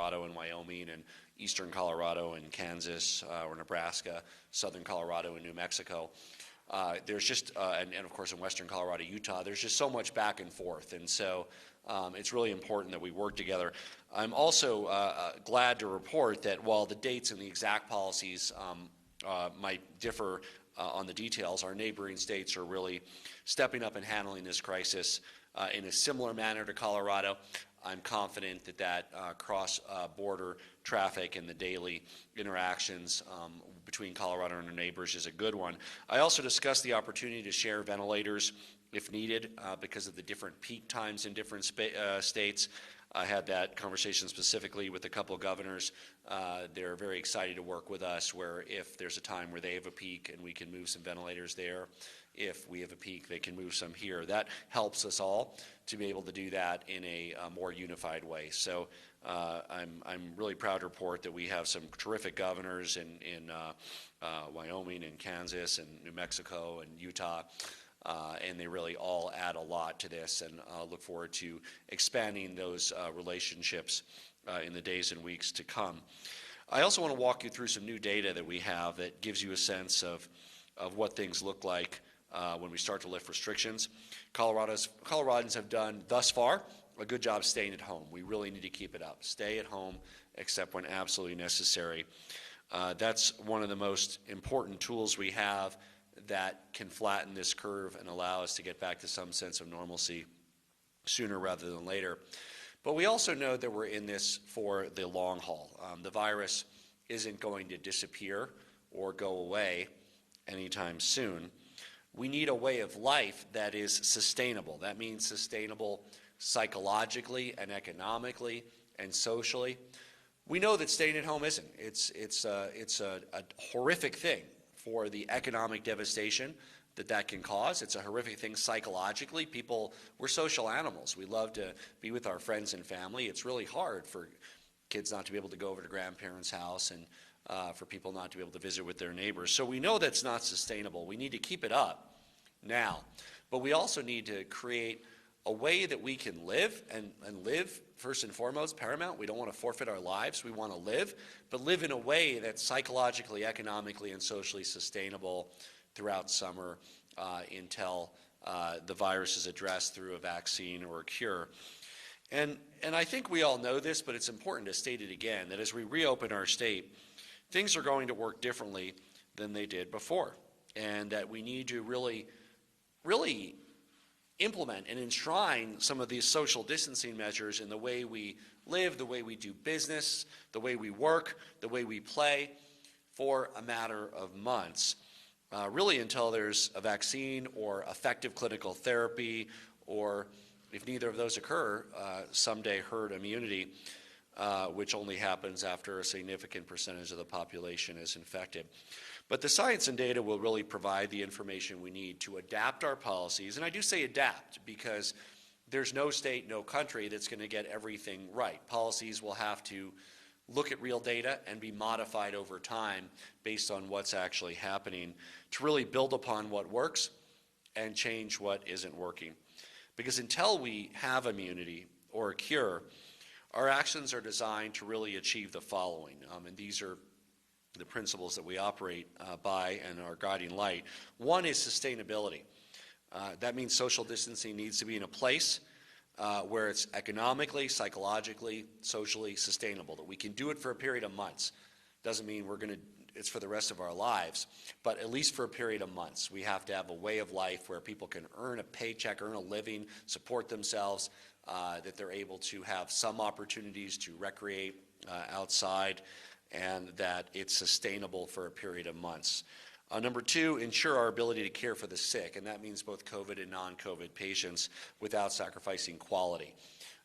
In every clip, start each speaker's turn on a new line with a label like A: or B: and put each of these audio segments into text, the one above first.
A: Colorado and Wyoming, and eastern Colorado and Kansas or Nebraska, southern Colorado and New Mexico. There's just, and of course in western Colorado, Utah, there's just so much back and forth. And so it's really important that we work together. I'm also glad to report that while the dates and the exact policies might differ on the details, our neighboring states are really stepping up and handling this crisis in a similar manner to Colorado. I'm confident that cross-border traffic and the daily interactions between Colorado and our neighbors is a good one. I also discussed the opportunity to share ventilators if needed because of the different peak times in different states. I had that conversation specifically with a couple of governors. They're very excited to work with us where if there's a time where they have a peak and we can move some ventilators there, if we have a peak, they can move some here. That helps us all to be able to do that in a more unified way. So I'm really proud to report that we have some terrific governors in Wyoming and Kansas and New Mexico and Utah. And they really all add a lot to this, and look forward to expanding those relationships in the days and weeks to come. I also want to walk you through some new data that we have that gives you a sense of what things look like when we start to lift restrictions. Coloradans have done thus far a good job staying at home. We really need to keep it up. Stay at home except when absolutely necessary. That's one of the most important tools we have that can flatten this curve and allow us to get back to some sense of normalcy sooner rather than later. But we also know that we're in this for the long haul. The virus isn't going to disappear or go away anytime soon. We need a way of life that is sustainable. That means sustainable psychologically and economically and socially. We know that staying at home isn't. It's a horrific thing for the economic devastation that can cause. It's a horrific thing psychologically. We're social animals. We love to be with our friends and family. It's really hard for kids not to be able to go over to grandparents' house and for people not to be able to visit with their neighbors. So we know that's not sustainable. We need to keep it up now. But we also need to create a way that we can live and live first and foremost, paramount. We don't want to forfeit our lives. We want to live, but live in a way that's psychologically, economically, and socially sustainable throughout summer until the virus is addressed through a vaccine or a cure. And I think we all know this, but it's important to state it again, that as we reopen our state, things are going to work differently than they did before, and that we need to really implement and enshrine some of these social distancing measures in the way we live, the way we do business, the way we work, the way we play for a matter of months, really until there's a vaccine or effective clinical therapy, or if neither of those occur, someday herd immunity, which only happens after a significant percentage of the population is infected. But the science and data will really provide the information we need to adapt our policies. And I do say adapt because there's no state, no country that's going to get everything right. Policies will have to look at real data and be modified over time based on what's actually happening to really build upon what works and change what isn't working. Because until we have immunity or a cure, our actions are designed to really achieve the following. And these are the principles that we operate by and our guiding light. One is sustainability. That means social distancing needs to be in a place where it's economically, psychologically, socially sustainable, that we can do it for a period of months. Doesn't mean it's for the rest of our lives, but at least for a period of months. We have to have a way of life where people can earn a paycheck, earn a living, support themselves, that they're able to have some opportunities to recreate outside, and that it's sustainable for a period of months. Number two, ensure our ability to care for the sick, and that means both COVID and non-COVID patients without sacrificing quality.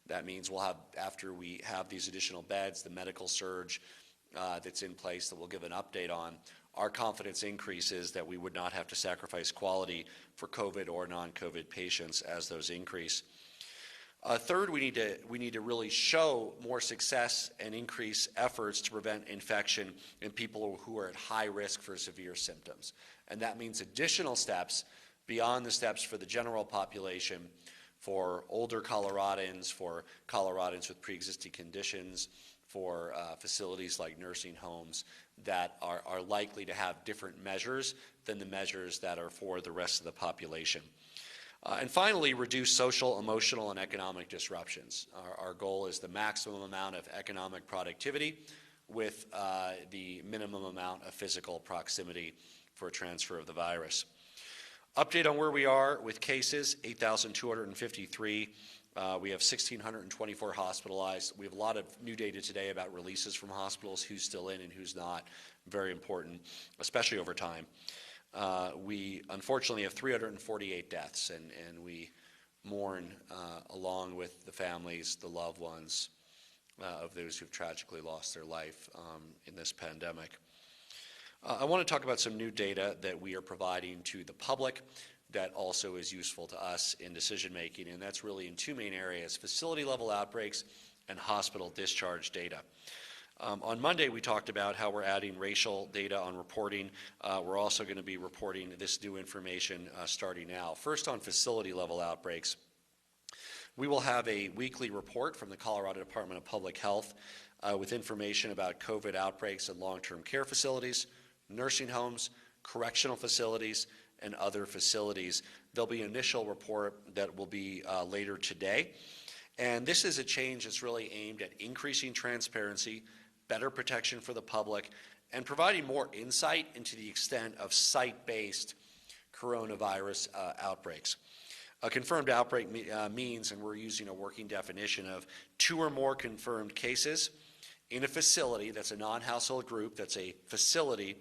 A: That means we'll have, after we have these additional beds, the medical surge that's in place that we'll give an update on, our confidence increases that we would not have to sacrifice quality for COVID or non-COVID patients as those increase. Third, we need to really show more success and increase efforts to prevent infection in people who are at high risk for severe symptoms. And that means additional steps beyond the steps for the general population, for older Coloradans, for Coloradans with pre-existing conditions, for facilities like nursing homes that are likely to have different measures than the measures that are for the rest of the population. And finally, reduce social, emotional, and economic disruptions. Our goal is the maximum amount of economic productivity with the minimum amount of physical proximity for transfer of the virus. Update on where we are with cases, 8,253. We have 1,624 hospitalized. We have a lot of new data today about releases from hospitals, who's still in and who's not. Very important, especially over time. We unfortunately have 348 deaths, and we mourn along with the families, the loved ones of those who've tragically lost their life in this pandemic. I want to talk about some new data that we are providing to the public that also is useful to us in decision making, and that's really in two main areas: facility level outbreaks and hospital discharge data. On Monday, we talked about how we're adding racial data on reporting. We're also going to be reporting this new information starting now. First, on facility level outbreaks, we will have a weekly report from the Colorado Department of Public Health with information about COVID outbreaks in long-term care facilities, nursing homes, correctional facilities, and other facilities. There'll be an initial report that will be later today. And this is a change that's really aimed at increasing transparency, better protection for the public, and providing more insight into the extent of site-based coronavirus outbreaks. A confirmed outbreak means, and we're using a working definition of 2 or more confirmed cases in a facility that's a non-household group, that's a facility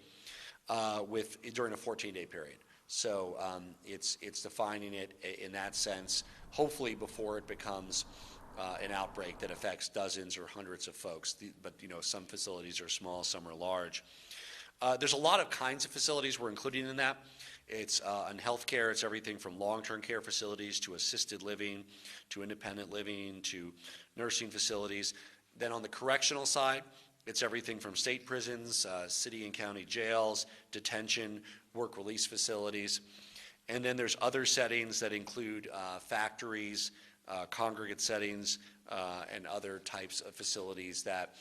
A: during a 14-day period. So it's defining it in that sense, hopefully before it becomes an outbreak that affects dozens or hundreds of folks. But some facilities are small, some are large. There's a lot of kinds of facilities we're including in that. It's in healthcare, it's everything from long-term care facilities to assisted living, to independent living, to nursing facilities. Then on the correctional side, it's everything from state prisons, city and county jails, detention, work release facilities. And then there's other settings that include factories, congregate settings, and other types of facilities that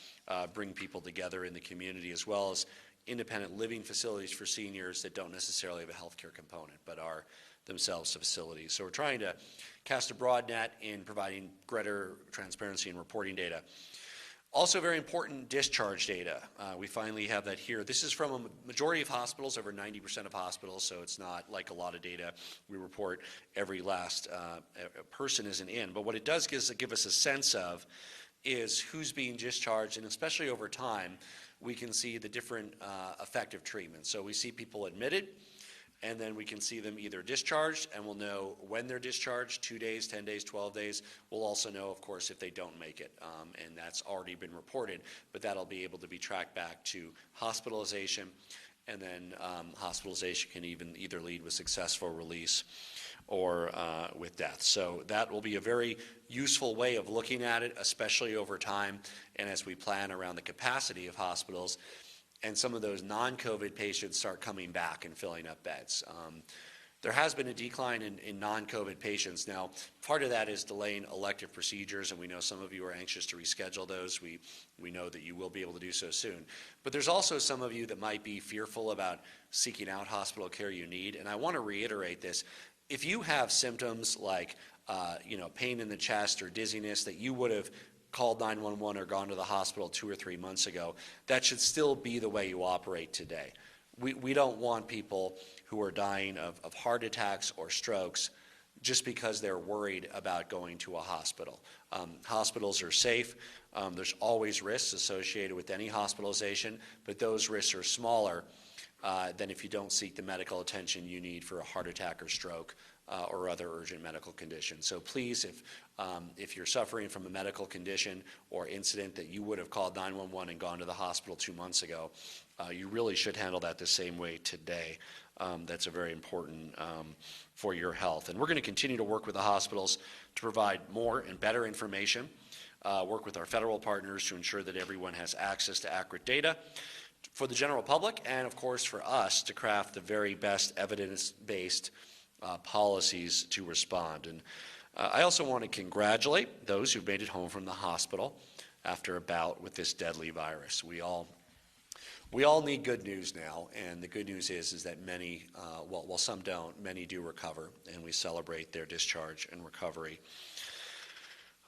A: bring people together in the community, as well as independent living facilities for seniors that don't necessarily have a healthcare component, but are themselves facilities. So we're trying to cast a broad net in providing greater transparency and reporting data. Also very important, discharge data. We finally have that here. This is from a majority of hospitals, over 90% of hospitals, so it's not like a lot of data we report every last person isn't in. But what it does give us a sense of is who's being discharged, and especially over time, we can see the different effective treatments. So we see people admitted, and then we can see them either discharged, and we'll know when they're discharged, 2 days, 10 days, 12 days. We'll also know, of course, if they don't make it, and that's already been reported, but that'll be able to be tracked back to hospitalization, and then hospitalization can either lead with successful release or with death. So that will be a very useful way of looking at it, especially over time, and as we plan around the capacity of hospitals, and some of those non-COVID patients start coming back and filling up beds. There has been a decline in non-COVID patients. Now, part of that is delaying elective procedures, and we know some of you are anxious to reschedule those. We know that you will be able to do so soon. But there's also some of you that might be fearful about seeking out hospital care you need, and I want to reiterate this. If you have symptoms like pain in the chest or dizziness that you would have called 911 or gone to the hospital 2 or 3 months ago, that should still be the way you operate today. We don't want people who are dying of heart attacks or strokes just because they're worried about going to a hospital. Hospitals are safe. There's always risks associated with any hospitalization, but those risks are smaller than if you don't seek the medical attention you need for a heart attack or stroke or other urgent medical condition. So please, if you're suffering from a medical condition or incident that you would have called 911 and gone to the hospital 2 months ago, you really should handle that the same way today. That's very important for your health. And we're going to continue to work with the hospitals to provide more and better information, work with our federal partners to ensure that everyone has access to accurate data for the general public, and of course for us to craft the very best evidence-based policies to respond. And I also want to congratulate those who've made it home from the hospital. after a bout with this deadly virus. We all need good news now, and the good news is that many, well, some don't, many do recover, and we celebrate their discharge and recovery.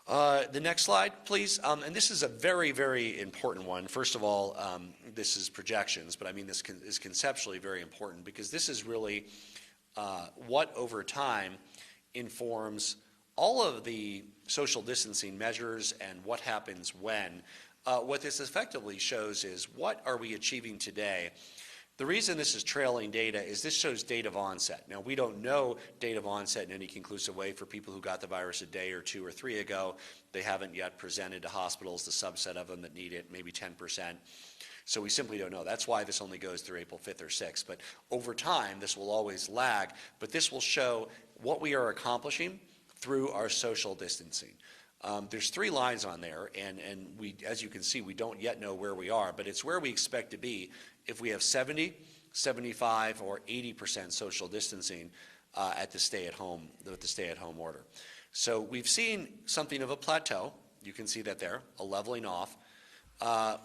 A: The next slide, please. And this is a very, very important one. First of all, this is projections, but I mean this is conceptually very important because this is really what over time informs all of the social distancing measures and what happens when. What this effectively shows is what are we achieving today. The reason this is trailing data is this shows date of onset. Now, we don't know date of onset in any conclusive way for people who got the virus a day or 2 or 3 ago. They haven't yet presented to hospitals, the subset of them that need it, maybe 10%. So we simply don't know. That's why this only goes through April 5th or 6th. But over time, this will always lag. But this will show what we are accomplishing through our social distancing. There's 3 lines on there, and we, as you can see, we don't yet know where we are, but it's where we expect to be if we have 70, 75, or 80% social distancing at the stay-at-home order. So we've seen something of a plateau. You can see that there, a leveling off.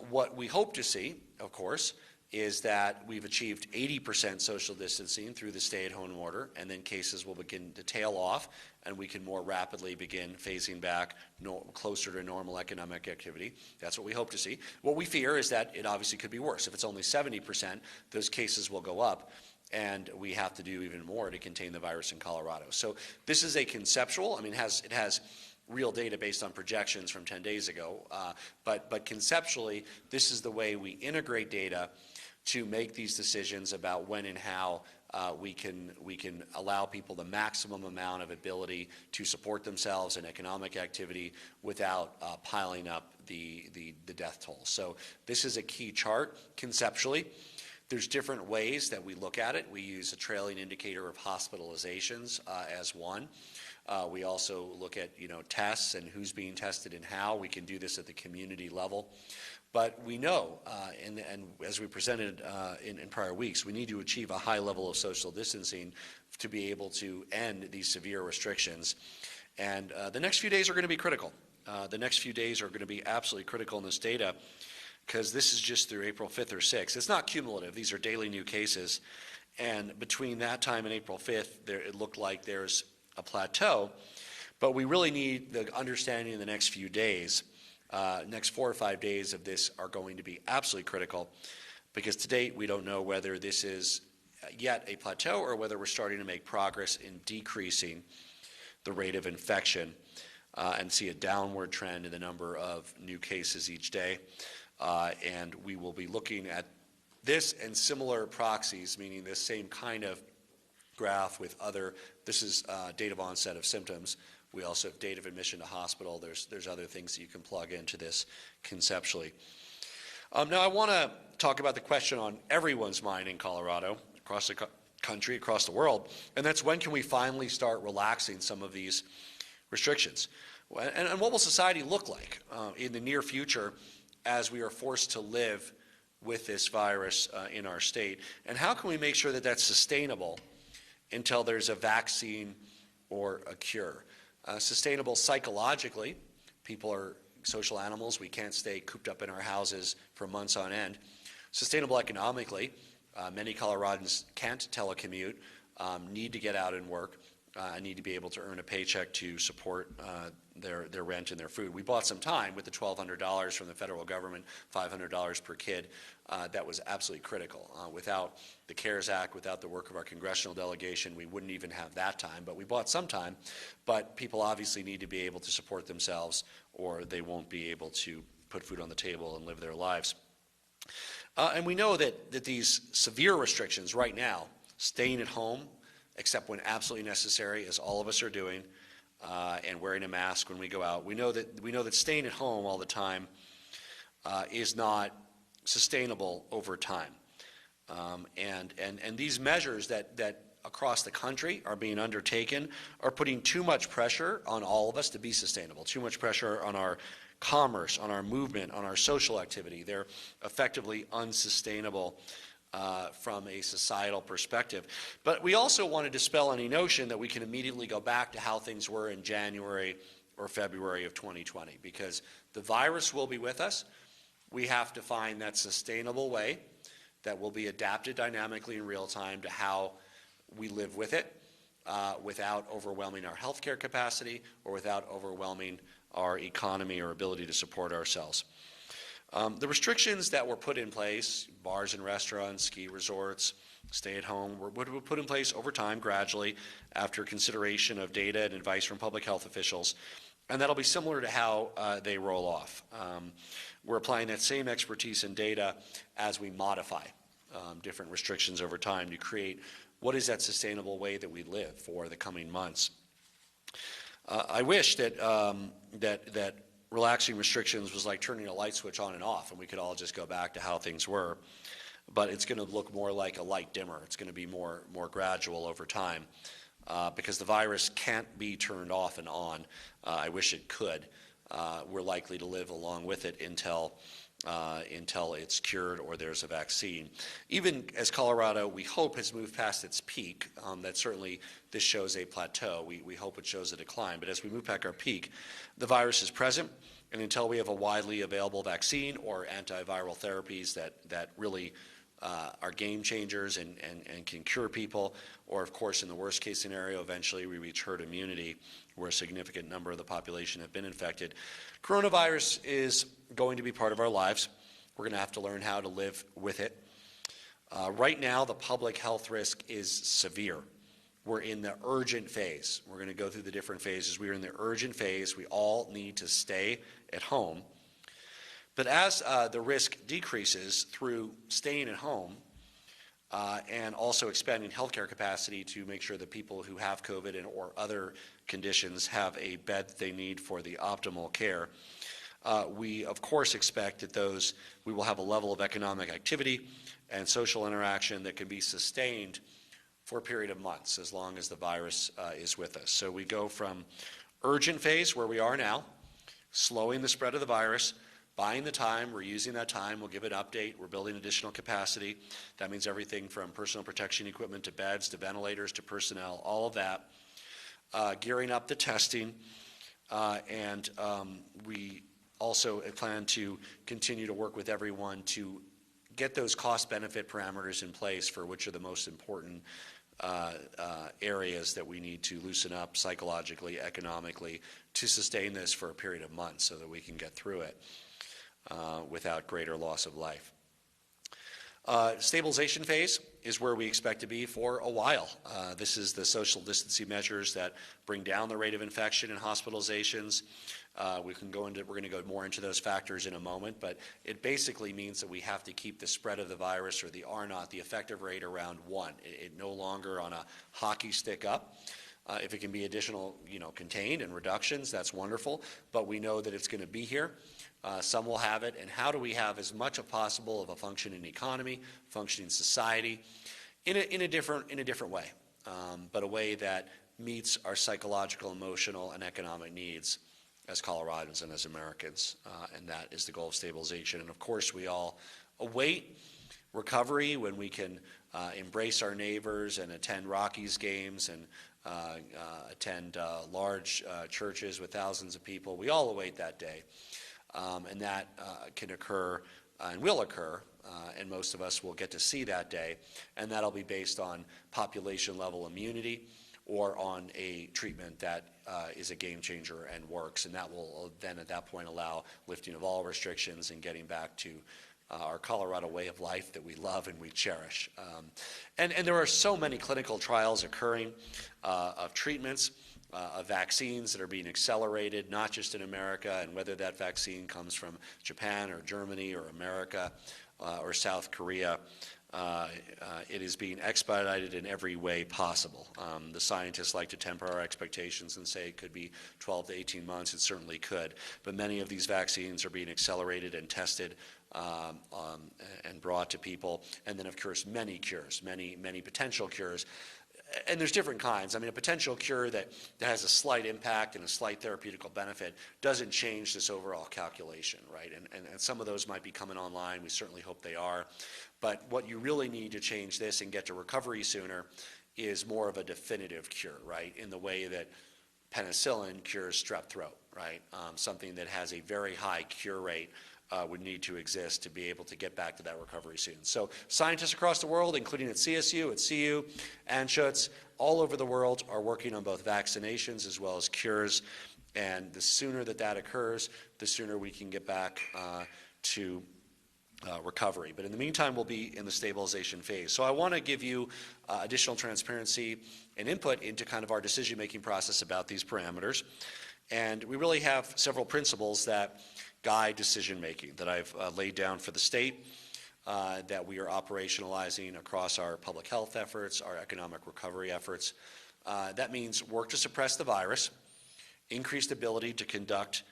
A: What we hope to see, of course, is that we've achieved 80% social distancing through the stay-at-home order, and then cases will begin to tail off, and we can more rapidly begin phasing back closer to normal economic activity. That's what we hope to see. What we fear is that it obviously could be worse. If it's only 70%, those cases will go up, and we have to do even more to contain the virus in Colorado. So this is a conceptual. I mean, it has real data based on projections from 10 days ago, but conceptually, this is the way we integrate data to make these decisions about when and how we can allow people the maximum amount of ability to support themselves in economic activity without piling up the death toll. So this is a key chart conceptually. There's different ways that we look at it. We use a trailing indicator of hospitalizations as one. We also look at tests and who's being tested and how. We can do this at the community level. But we know, and as we presented in prior weeks, we need to achieve a high level of social distancing to be able to end these severe restrictions. And the next few days are going to be critical. The next few days are going to be absolutely critical in this data because this is just through April 5th or 6th. It's not cumulative. These are daily new cases. And between that time and April 5th, it looked like there's a plateau. But we really need the understanding in the next few days. Next 4 or 5 days of this are going to be absolutely critical because to date we don't know whether this is yet a plateau or whether we're starting to make progress in decreasing the rate of infection and see a downward trend in the number of new cases each day. And we will be looking at this and similar proxies, meaning this same kind of graph with other, this is date of onset of symptoms. We also have date of admission to hospital. There's other things that you can plug into this conceptually. Now I want to talk about the question on everyone's mind in Colorado, across the country, across the world, and that's when can we finally start relaxing some of these restrictions? And what will society look like in the near future as we are forced to live with this virus in our state? And how can we make sure that that's sustainable until there's a vaccine or a cure? Sustainable psychologically, people are social animals. We can't stay cooped up in our houses for months on end. Sustainable economically, many Coloradans can't telecommute, need to get out and work, need to be able to earn a paycheck to support their rent and their food. We bought some time with the $1,200 from the federal government, $500 per kid. That was absolutely critical. Without the CARES Act, without the work of our congressional delegation, we wouldn't even have that time. But we bought some time. But people obviously need to be able to support themselves or they won't be able to put food on the table and live their lives. And we know that these severe restrictions right now, staying at home, except when absolutely necessary, as all of us are doing, and wearing a mask when we go out. We know that staying at home all the time is not sustainable over time. And these measures that across the country are being undertaken are putting too much pressure on all of us to be sustainable, too much pressure on our commerce, on our movement, on our social activity. They're effectively unsustainable from a societal perspective. But we also want to dispel any notion that we can immediately go back to how things were in January or February of 2020, because the virus will be with us. We have to find that sustainable way that will be adapted dynamically in real time to how we live with it without overwhelming our healthcare capacity or without overwhelming our economy or ability to support ourselves. The restrictions that were put in place, bars and restaurants, ski resorts, stay at home, were put in place over time gradually after consideration of data and advice from public health officials. And that'll be similar to how they roll off. We're applying that same expertise and data as we modify different restrictions over time to create what is that sustainable way that we live for the coming months. I wish that that relaxing restrictions was like turning a light switch on and off, and we could all just go back to how things were. But it's going to look more like a light dimmer. It's going to be more gradual over time because the virus can't be turned off and on. I wish it could. We're likely to live along with it until it's cured or there's a vaccine. Even as Colorado, we hope, has moved past its peak, that certainly this shows a plateau. We hope it shows a decline. But as we move past our peak, the virus is present, and until we have a widely available vaccine or antiviral therapies that really are game changers and can cure people, or of course in the worst case scenario, eventually we reach herd immunity where a significant number of the population have been infected, coronavirus is going to be part of our lives. We're going to have to learn how to live with it. Right now, the public health risk is severe. We're in the urgent phase. We're going to go through the different phases. We are in the urgent phase. We all need to stay at home. But as the risk decreases through staying at home and also expanding healthcare capacity to make sure that people who have COVID or other conditions have a bed that they need for the optimal care, we of course expect that we will have a level of economic activity and social interaction that can be sustained for a period of months as long as the virus is with us. So we go from urgent phase where we are now, slowing the spread of the virus, buying the time, we're using that time, we'll give it an update, we're building additional capacity. That means everything from personal protection equipment to beds to ventilators to personnel, all of that. Gearing up the testing, and we also plan to continue to work with everyone to get those cost-benefit parameters in place for which are the most important areas that we need to loosen up psychologically, economically, to sustain this for a period of months so that we can get through it without greater loss of life. Stabilization phase is where we expect to be for a while. This is the social distancing measures that bring down the rate of infection and hospitalizations. We're going to go more into those factors in a moment, but it basically means that we have to keep the spread of the virus or the R0, the effective rate, around 1. It no longer on a hockey stick up. If it can be additional, contained and reductions, that's wonderful, but we know that it's going to be here. Some will have it, and how do we have as much as possible of a functioning economy, functioning society, in a different way, but a way that meets our psychological, emotional, and economic needs as Coloradans and as Americans, and that is the goal of stabilization. And of course, we all await recovery when we can embrace our neighbors and attend Rockies games and attend large churches with thousands of people. We all await that day. And that can occur and will occur, and most of us will get to see that day, and that'll be based on population level immunity or on a treatment that is a game changer and works, and that will then at that point allow lifting of all restrictions and getting back to our Colorado way of life that we love and we cherish. And there are so many clinical trials occurring of treatments, of vaccines that are being accelerated, not just in America, and whether that vaccine comes from Japan or Germany or America or South Korea, it is being expedited in every way possible. The scientists like to temper our expectations and say it could be 12 to 18 months. It certainly could, but many of these vaccines are being accelerated and tested and brought to people, and then of course many cures, many potential cures. And there's different kinds. I mean, a potential cure that has a slight impact and a slight therapeutical benefit doesn't change this overall calculation, right? And some of those might be coming online. We certainly hope they are. But what you really need to change this and get to recovery sooner is more of a definitive cure, right? In the way that penicillin cures strep throat, right? Something that has a very high cure rate would need to exist to be able to get back to that recovery soon. So scientists across the world, including at CSU, at CU, Anschutz, all over the world are working on both vaccinations as well as cures. And the sooner that occurs, the sooner we can get back to recovery. But in the meantime, we'll be in the stabilization phase. So I want to give you additional transparency and input into kind of our decision-making process about these parameters. And we really have several principles that guide decision-making that I've laid down for the state, that we are operationalizing across our public health efforts, our economic recovery efforts. That means work to suppress the virus, increased ability to conduct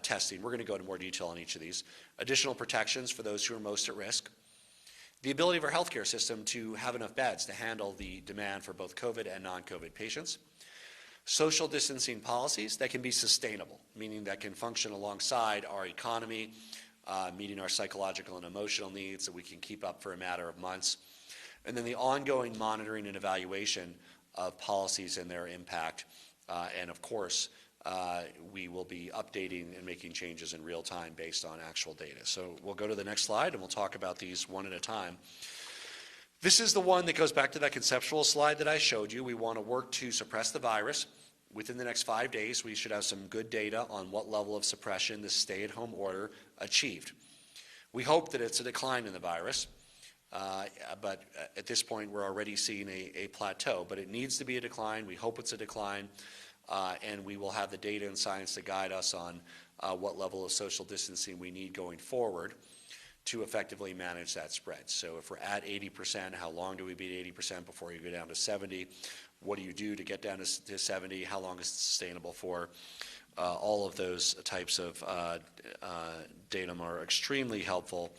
A: testing. We're going to go into more detail on each of these. Additional protections for those who are most at risk. The ability of our healthcare system to have enough beds to handle the demand for both COVID and non-COVID patients. Social distancing policies that can be sustainable, meaning that can function alongside our economy, meeting our psychological and emotional needs that we can keep up for a matter of months. And then the ongoing monitoring and evaluation of policies and their impact. And of course, we will be updating and making changes in real time based on actual data. So we'll go to the next slide and we'll talk about these one at a time. This is the one that goes back to that conceptual slide that I showed you. We want to work to suppress the virus. Within the next 5 days, we should have some good data on what level of suppression this stay-at-home order achieved. We hope that it's a decline in the virus, but at this point, we're already seeing a plateau. But it needs to be a decline. We hope it's a decline, and we will have the data and science to guide us on what level of social distancing we need going forward to effectively manage that spread. So if we're at 80%, how long do we be at 80% before you go down to 70? What do you do to get down to 70? How long is it sustainable for? All of those types of data are extremely helpful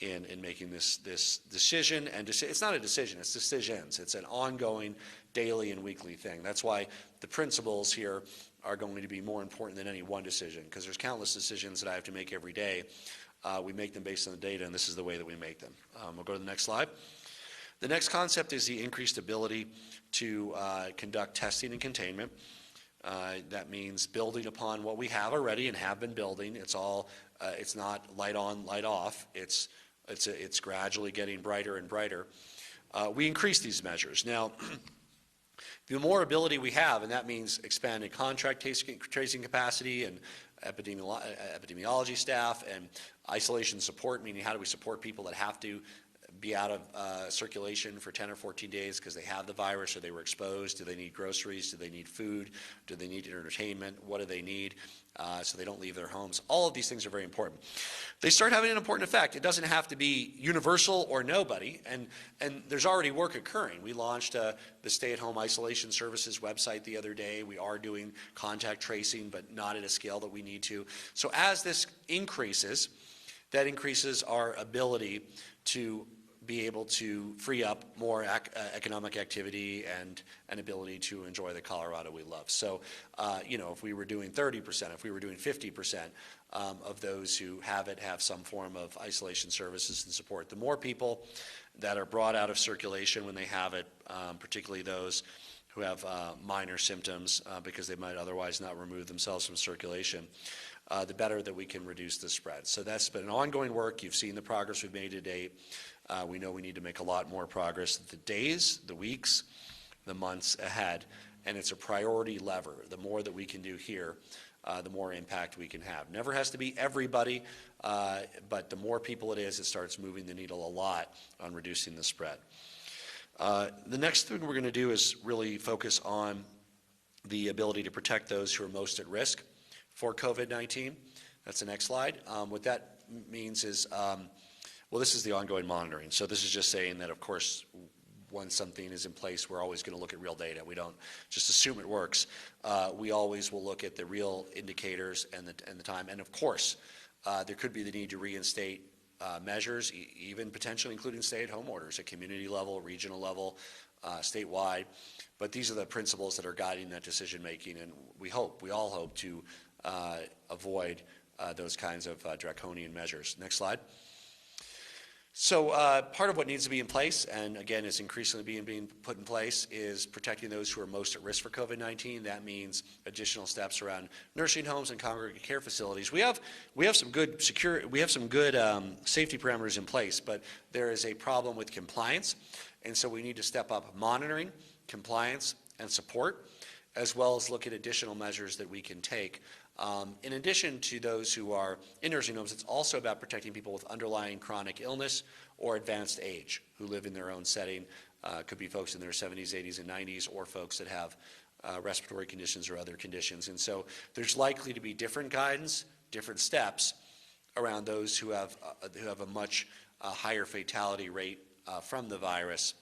A: in making this decision. And it's not a decision, it's decisions. It's an ongoing daily and weekly thing. That's why the principles here are going to be more important than any one decision, because there's countless decisions that I have to make every day. We make them based on the data, and this is the way that we make them. We'll go to the next slide. The next concept is the increased ability to conduct testing and containment. That means building upon what we have already and have been building. It's not light on, light off. It's gradually getting brighter and brighter. We increase these measures. Now, the more ability we have, and that means expanded contract tracing capacity and epidemiology staff and isolation support, meaning how do we support people that have to be out of circulation for 10 or 14 days because they have the virus or they were exposed? Do they need groceries? Do they need food? Do they need entertainment? What do they need so they don't leave their homes? All of these things are very important. They start having an important effect. It doesn't have to be universal or nobody, and there's already work occurring. We launched the Stay-at-Home Isolation Services website the other day. We are doing contact tracing, but not at a scale that we need to. So as this increases, that increases our ability to be able to free up more economic activity and an ability to enjoy the Colorado we love. So, if we were doing 30%, if we were doing 50% of those who have it have some form of isolation services and support, the more people that are brought out of circulation when they have it, particularly those who have minor symptoms because they might otherwise not remove themselves from circulation, the better that we can reduce the spread. So that's been an ongoing work. You've seen the progress we've made to date. We know we need to make a lot more progress the days, the weeks, the months ahead, and it's a priority lever. The more that we can do here, the more impact we can have. Never has to be everybody, but the more people it is, it starts moving the needle a lot on reducing the spread. The next thing we're going to do is really focus on the ability to protect those who are most at risk for COVID-19. That's the next slide. What that means is, this is the ongoing monitoring. So this is just saying that, of course, once something is in place, we're always going to look at real data. We don't just assume it works. We always will look at the real indicators and the time. And of course, there could be the need to reinstate measures, even potentially including stay-at-home orders at community level, regional level, statewide. But these are the principles that are guiding that decision-making, and we all hope to avoid those kinds of draconian measures. Next slide. So part of what needs to be in place, and again is increasingly being put in place, is protecting those who are most at risk for COVID-19. That means additional steps around nursing homes and congregate care facilities. We have some good safety parameters in place, but there is a problem with compliance, and so we need to step up monitoring, compliance, and support, as well as look at additional measures that we can take. In addition to those who are in nursing homes, it's also about protecting people with underlying chronic illness or advanced age who live in their own setting. Could be folks in their 70s, 80s, and 90s, or folks that have respiratory conditions or other conditions. And so there's likely to be different guidance, different steps around those who have a much higher fatality rate from the virus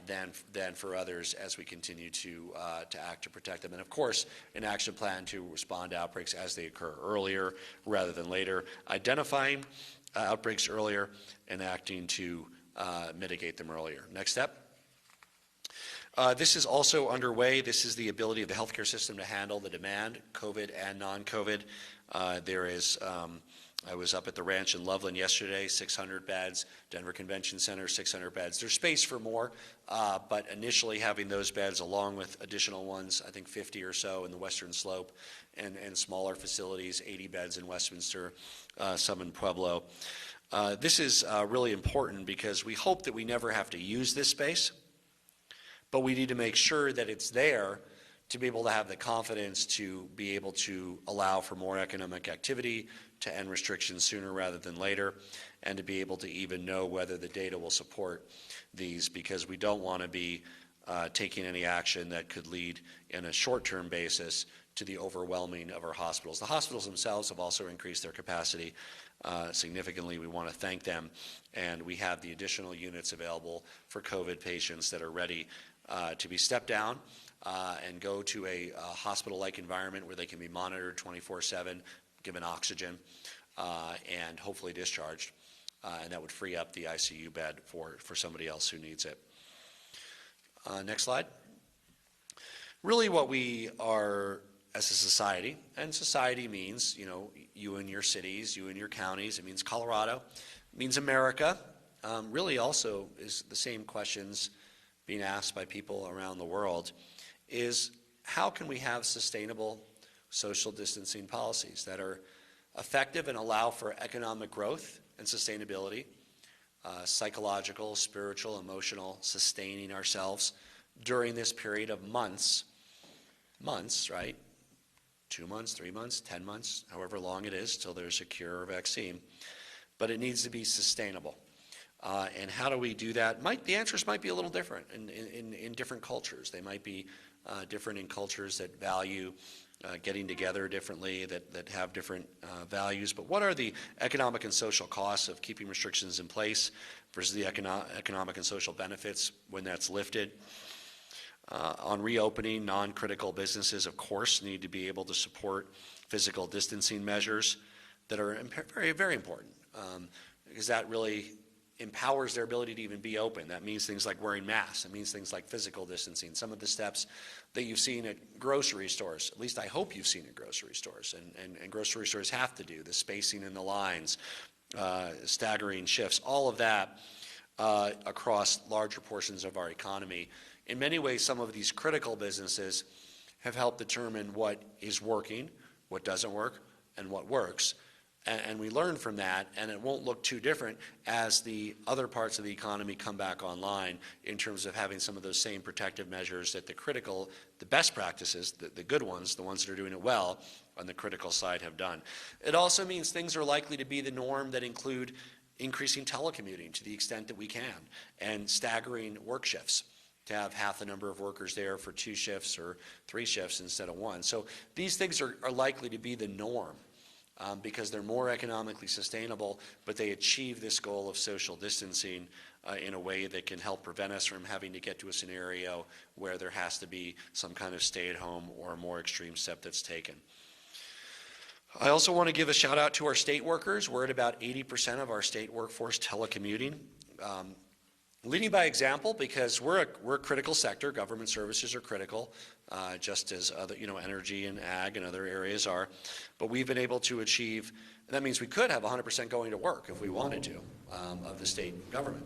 A: than for others as we continue to act to protect them. And of course, an action plan to respond to outbreaks as they occur earlier rather than later, identifying outbreaks earlier and acting to mitigate them earlier. Next step. This is also underway. This is the ability of the healthcare system to handle the demand, COVID and non-COVID. I was up at the ranch in Loveland yesterday, 600 beds, Denver Convention Center, 600 beds. There's space for more, but initially having those beds along with additional ones, I think 50 or so in the Western Slope, and smaller facilities, 80 beds in Westminster, some in Pueblo. This is really important because we hope that we never have to use this space, but we need to make sure that it's there to be able to have the confidence to be able to allow for more economic activity, to end restrictions sooner rather than later, and to be able to even know whether the data will support these, because we don't want to be taking any action that could lead in a short-term basis to the overwhelming of our hospitals. The hospitals themselves have also increased their capacity significantly. We want to thank them, and we have the additional units available for COVID patients that are ready to be stepped down and go to a hospital-like environment where they can be monitored 24/7, given oxygen, and hopefully discharged. And that would free up the ICU bed for somebody else who needs it. Next slide. Really what we are as a society, and society means, you and your cities, you and your counties, it means Colorado, it means America, really also is the same questions being asked by people around the world, is how can we have sustainable social distancing policies that are effective and allow for economic growth and sustainability, psychological, spiritual, emotional, sustaining ourselves during this period of months, right? 2 months, 3 months, 10 months, however long it is till there's a cure or vaccine. But it needs to be sustainable. And how do we do that? The answers might be a little different in different cultures. They might be different in cultures that value getting together differently, that have different values. But what are the economic and social costs of keeping restrictions in place versus the economic and social benefits when that's lifted? On reopening, non-critical businesses, of course, need to be able to support physical distancing measures that are very, very important, because that really empowers their ability to even be open. That means things like wearing masks. It means things like physical distancing. Some of the steps that you've seen at grocery stores, at least I hope you've seen at grocery stores, and grocery stores have to do, the spacing in the lines, staggering shifts, all of that across larger portions of our economy. In many ways, some of these critical businesses have helped determine what is working, what doesn't work, and what works. And we learn from that, and it won't look too different as the other parts of the economy come back online in terms of having some of those same protective measures that the best practices, the good ones, the ones that are doing it well on the critical side have done. It also means things are likely to be the norm that include increasing telecommuting to the extent that we can, and staggering work shifts, to have half the number of workers there for 2 shifts or 3 shifts instead of 1. So these things are likely to be the norm. Because they're more economically sustainable, but they achieve this goal of social distancing in a way that can help prevent us from having to get to a scenario where there has to be some kind of stay-at-home or a more extreme step that's taken. I also want to give a shout out to our state workers. We're at about 80% of our state workforce telecommuting. Leading by example, because we're a critical sector. Government services are critical, just as other, energy and ag and other areas are. But we've been able to achieve, and that means we could have 100% going to work if we wanted to, of the state government.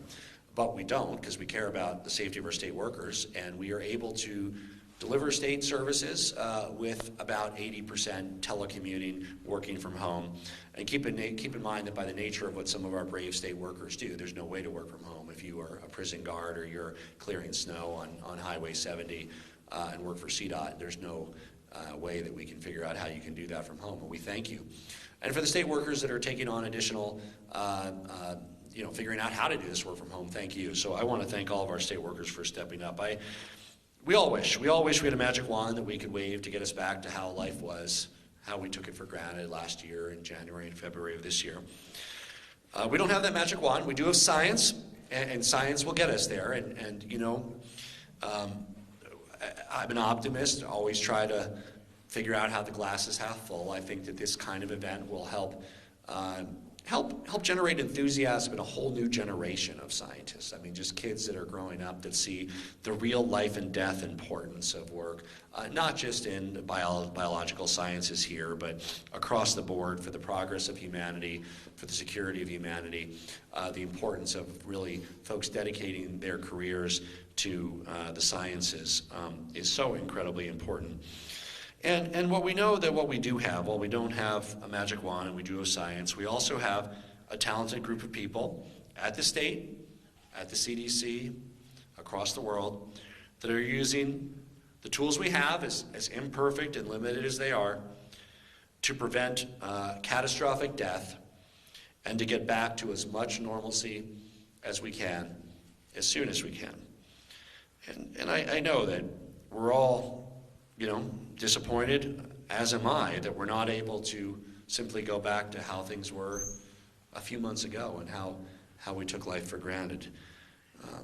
A: But we don't, because we care about the safety of our state workers, and we are able to deliver state services with about 80% telecommuting, working from home. And keep in mind that by the nature of what some of our brave state workers do, there's no way to work from home. If you are a prison guard or you're clearing snow on Highway 70 and work for CDOT, there's no way that we can figure out how you can do that from home. But we thank you. And for the state workers that are taking on additional figuring out how to do this work from home, thank you. So I want to thank all of our state workers for stepping up. We all wish we had a magic wand that we could wave to get us back to how life was, how we took it for granted last year in January and February of this year. We don't have that magic wand. We do have science, and science will get us there. I'm an optimist. I always try to figure out how the glass is half full. I think that this kind of event will help generate enthusiasm in a whole new generation of scientists. I mean, just kids that are growing up that see the real life and death importance of work, not just in biological sciences here, but across the board for the progress of humanity, for the security of humanity, the importance of really folks dedicating their careers to the sciences is so incredibly important. And what we know that what we do have, while we don't have a magic wand and we do have science, we also have a talented group of people at the state, at the CDC, across the world, that are using the tools we have, as imperfect and limited as they are, to prevent catastrophic death and to get back to as much normalcy as we can, as soon as we can. And I know that we're all disappointed, as am I, that we're not able to simply go back to how things were a few months ago and how we took life for granted.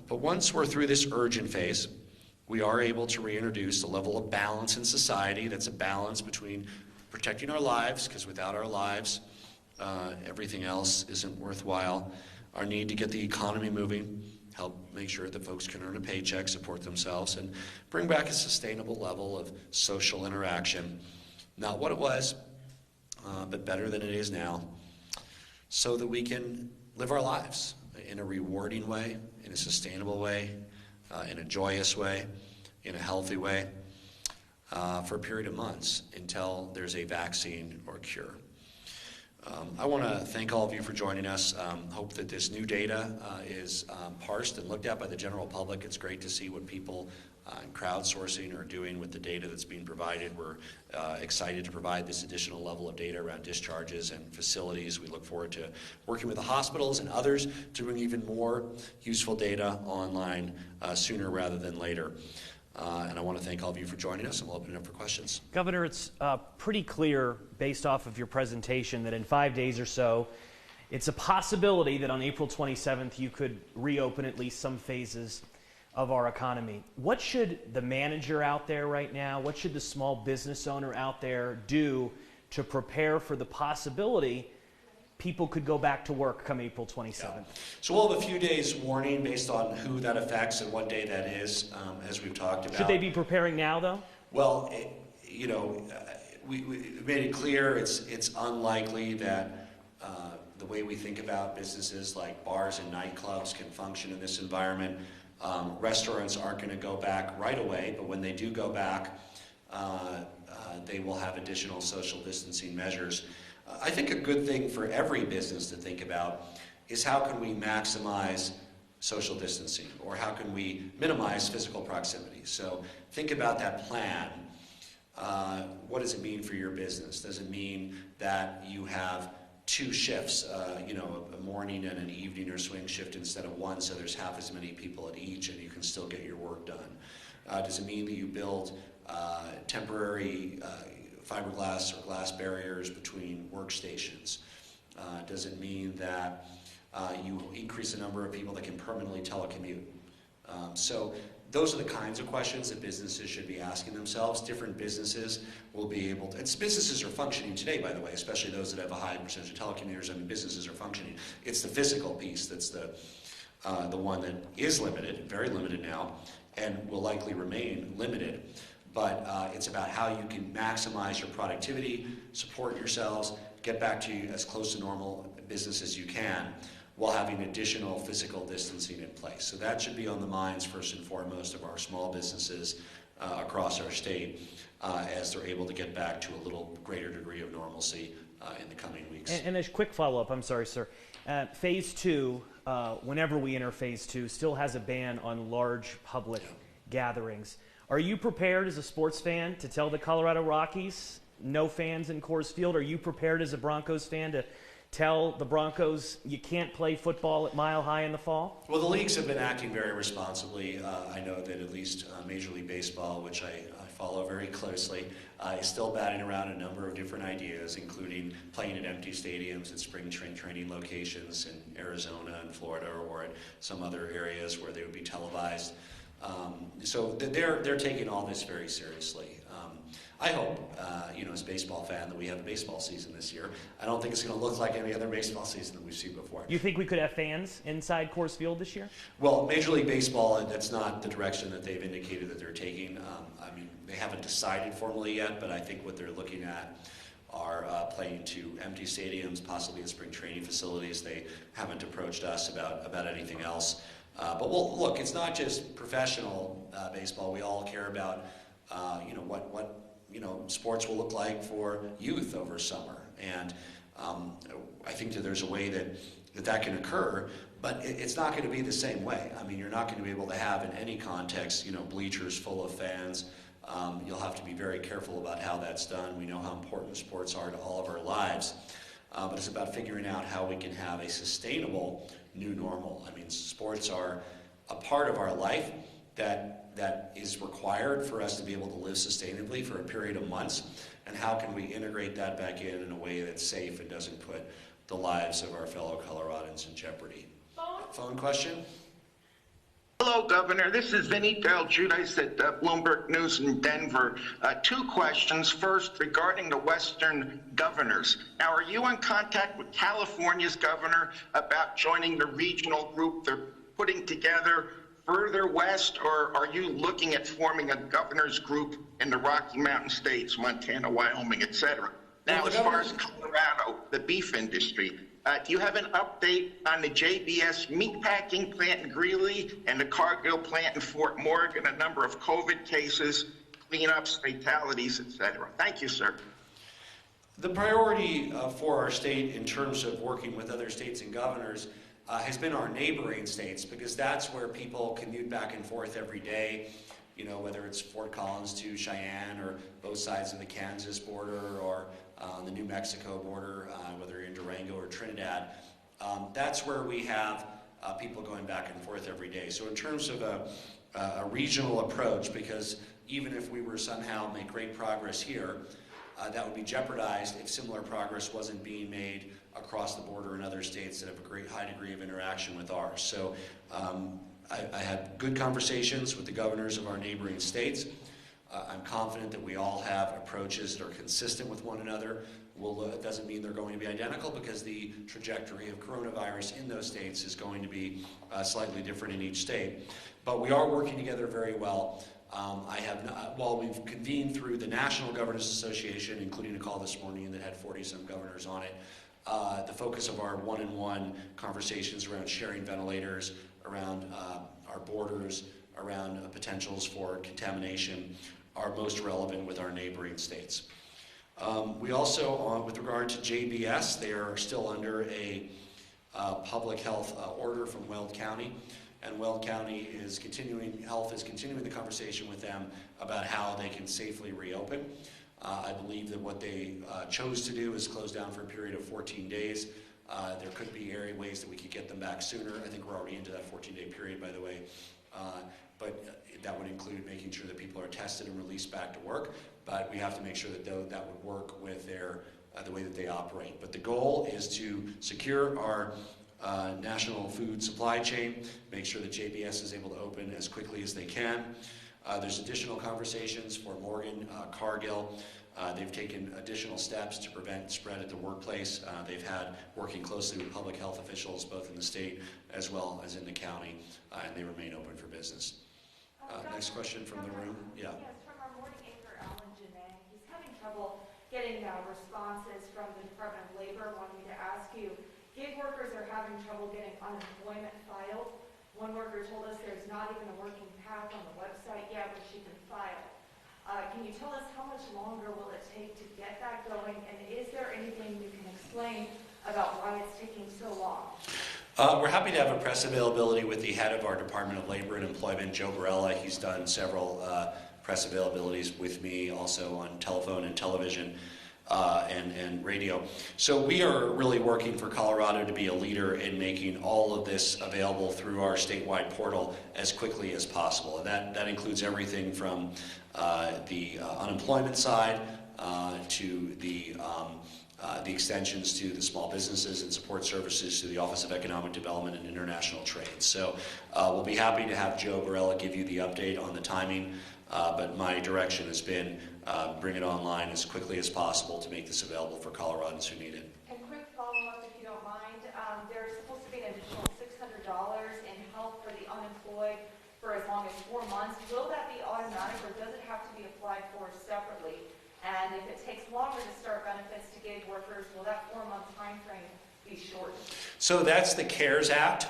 A: But once we're through this urgent phase, we are able to reintroduce a level of balance in society that's a balance between protecting our lives, because without our lives, everything else isn't worthwhile, our need to get the economy moving, help make sure that folks can earn a paycheck, support themselves, and bring back a sustainable level of social interaction. Not what it was, but better than it is now, so that we can live our lives in a rewarding way, in a sustainable way, in a joyous way, in a healthy way, for a period of months until there's a vaccine or cure. I want to thank all of you for joining us. Hope that this new data is parsed and looked at by the general public. It's great to see what people in crowdsourcing are doing with the data that's being provided. We're excited to provide this additional level of data around discharges and facilities. We look forward to working with the hospitals and others to bring even more useful data online sooner rather than later. And I want to thank all of you for joining us, and we'll open it up for questions.
B: Governor, it's pretty clear, based off of your presentation, that in 5 days or so, it's a possibility that on April 27th you could reopen at least some phases of our economy. What should the manager out there right now, what should the small business owner out there do to prepare for the possibility people could go back to work come April 27th?
A: Yeah. So we'll have a few days warning based on who that affects and what day that is, as we've talked about.
B: Should they be preparing now, though?
A: Well, we made it clear it's unlikely that the way we think about businesses like bars and nightclubs can function in this environment. Restaurants aren't going to go back right away, but when they do go back, they will have additional social distancing measures. I think a good thing for every business to think about is how can we maximize social distancing, or how can we minimize physical proximity. So think about that plan. What does it mean for your business? Does it mean that you have two shifts, a morning and an evening or swing shift instead of one, so there's half as many people at each and you can still get your work done? Does it mean that you build temporary fiberglass or glass barriers between workstations? Does it mean that you increase the number of people that can permanently telecommute? So those are the kinds of questions that businesses should be asking themselves. Different businesses will be able to, and businesses are functioning today, by the way, especially those that have a high percentage of telecommuters. I mean, businesses are functioning. It's the physical piece that's the the one that is limited, very limited now, and will likely remain limited. But it's about how you can maximize your productivity, support yourselves, get back to as close to normal business as you can, while having additional physical distancing in place. So that should be on the minds, first and foremost, of our small businesses across our state as they're able to get back to a little greater degree of normalcy in the coming weeks.
B: And a quick follow-up, I'm sorry, sir. Phase 2, whenever we enter Phase 2, still has a ban on large public gatherings. Are you prepared as a sports fan to tell the Colorado Rockies no fans in Coors Field? Are you prepared as a Broncos fan to tell the Broncos you can't play football at Mile High in the fall?
A: Well, the leagues have been acting very responsibly. I know that at least Major League Baseball, which I follow very closely, is still batting around a number of different ideas, including playing at empty stadiums at spring training locations in Arizona and Florida, or at some other areas where they would be televised. So they're taking all this very seriously. I hope, as a baseball fan, that we have a baseball season this year. I don't think it's going to look like any other baseball season that we've seen before.
B: You think we could have fans inside Coors Field this year?
A: Well, Major League Baseball, that's not the direction that they've indicated that they're taking. They haven't decided formally yet, but I think what they're looking at are playing to empty stadiums, possibly at spring training facilities. They haven't approached us about anything else. But look, it's not just professional baseball. We all care about what sports will look like for youth over summer, and I think that there's a way that can occur, but it's not going to be the same way. I mean, you're not going to be able to have in any context, bleachers full of fans. You'll have to be very careful about how that's done. We know how important sports are to all of our lives, but it's about figuring out how we can have a sustainable new normal. I mean, sports are a part of our life that is required for us to be able to live sustainably for a period of months, and how can we integrate that back in a way that's safe and doesn't put the lives of our fellow Coloradans in jeopardy. Phone question?
C: Hello, Governor. This is Vinny Del Giudice at Bloomberg News in Denver. Two questions. First, regarding the Western governors. Now, are you in contact with California's governor about joining the regional group they're putting together further west, or are you looking at forming a governor's group in the Rocky Mountain states, Montana, Wyoming, etc.? Now, as far as Colorado, the beef industry, do you have an update on the JBS meatpacking plant in Greeley and the Cargill plant in Fort Morgan, a number of COVID cases, cleanups, fatalities, etc.? Thank you, sir.
A: The priority for our state in terms of working with other states and governors has been our neighboring states, because that's where people commute back and forth every day, whether it's Fort Collins to Cheyenne, or both sides of the Kansas border, or on the New Mexico border, whether you're in Durango or Trinidad. That's where we have people going back and forth every day. So in terms of a regional approach, because even if we were somehow make great progress here, that would be jeopardized if similar progress wasn't being made across the border in other states that have a great high degree of interaction with ours. So I had good conversations with the governors of our neighboring states. I'm confident that we all have approaches that are consistent with one another. It doesn't mean they're going to be identical, because the trajectory of coronavirus in those states is going to be slightly different in each state. But we are working together very well. While we've convened through the National Governors Association, including a call this morning that had 40-some governors on it, the focus of our one-on-one conversations around sharing ventilators, around our borders, around potentials for contamination are most relevant with our neighboring states. We also, with regard to JBS, they are still under a public health order from Weld County, and Weld County is continuing the conversation with them about how they can safely reopen. I believe that what they chose to do is close down for a period of 14 days. There could be ways that we could get them back sooner. I think we're already into that 14-day period, by the way. But that would include making sure that people are tested and released back to work. But we have to make sure that that would work with the way that they operate. But the goal is to secure our national food supply chain, make sure that JBS is able to open as quickly as they can. There's additional conversations for Morgan, Cargill, They've taken additional steps to prevent spread at the workplace. They've had working closely with public health officials, both in the state as well as in the county, and they remain open for business. Next question from the room. Yeah.
D: Yes, from our morning anchor, Alan Janae. He's having trouble getting responses from the Department of Labor. Wanted me to ask you, gig workers are having trouble getting unemployment filed. One worker told us there's not even a working path on the website yet where she can file. Can you tell us how much longer will it take to get that going? And is there anything you can explain about why it's taking so long?
A: We're happy to have a press availability with the head of our Department of Labor and Employment, Joe Barella. He's done several press availabilities with me, also on telephone and television and radio. So we are really working for Colorado to be a leader in making all of this available through our statewide portal as quickly as possible. And that includes everything from the unemployment side to the extensions to the small businesses and support services to the Office of Economic Development and International Trade. So we'll be happy to have Joe Barella give you the update on the timing, but my direction has been bring it online as quickly as possible to make this available for Coloradans who need it.
D: And quick follow-up, if you don't mind, there's supposed to be an additional $600 in help for the unemployed for as long as 4 months. Will that be automatic, or does it have to be applied for separately? And if it takes longer to start benefits to gig workers, will that 4-month time frame be shortened?
A: So that's the CARES Act,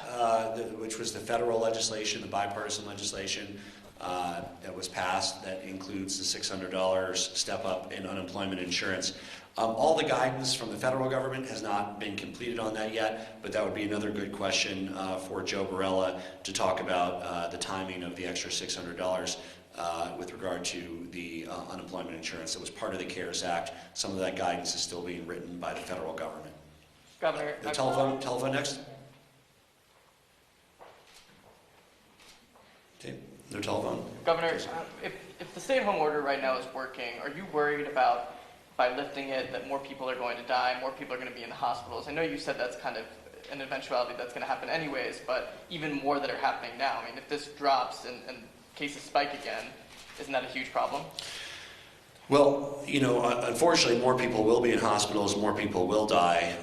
A: which was the federal legislation, the bipartisan legislation that was passed that includes the $600 step up in unemployment insurance. All the guidance from the federal government has not been completed on that yet, but that would be another good question for Joe Barella to talk about the timing of the extra $600 with regard to the unemployment insurance that was part of the CARES Act. Some of that guidance is still being written by the federal government.
E: Governor,
A: The telephone next. Okay, no telephone.
E: Governor, if the stay-at-home order right now is working, are you worried about, by lifting it, that more people are going to die, more people are going to be in the hospitals? I know you said that's kind of an eventuality that's going to happen anyways, but even more that are happening now. I mean, if this drops and cases spike again, isn't that a huge problem?
A: Well, unfortunately, more people will be in hospitals, more people will die